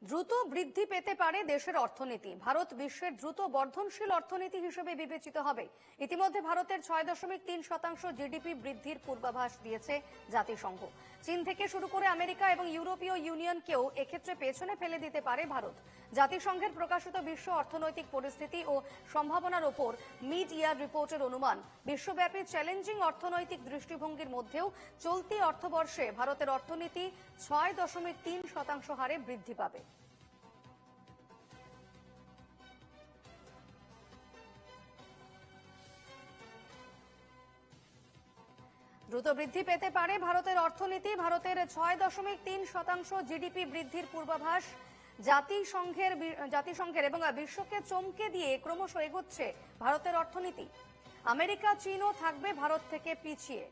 দ্রুত বৃদ্ধি পেতে পারে দেশের অর্থনীতি। ভারত বিশ্বের দ্রুত বর্ধনশীল অর্থনীতি হিসেবে বিবেচিত হবে। ইতিমধ্যে ভারতের ৬.৩% জিডিপি বৃদ্ধির পূর্বাভাস দিয়েছে জাতিসংঘ। চীন থেকে শুরু করে আমেরিকা এবং ইউরোপীয় ইউনিয়নকেও এক্ষেত্রে পেছনে ফেলে দিতে পারে ভারত। জাতিসংঘের প্রকাশিত বিশ্ব অর্থনৈতিক পরিস্থিতি ও সম্ভাবনার ওপর মিড ইয়ার রিপোর্টের অনুমান, বিশ্বব্যাপী চ্যালেঞ্জিং অর্থনৈতিক দৃষ্টিভঙ্গির মধ্যেও চলতি অর্থবর্ষে ভারতের অর্থনীতি ৬.৩% হারে বৃদ্ধি পাবে। দ্রুত বৃদ্ধি পেতে পারে ভারতের অর্থনীতি। ভারতের ৬.৩% জিডিপি বৃদ্ধির পূর্বাভাস জাতিসংঘের এবং বিশ্বকে চমকে দিয়ে ক্রমশ এগোচ্ছে ভারতের অর্থনীতি। আমেরিকা, চীনও থাকবে ভারত থেকে পিছিয়ে।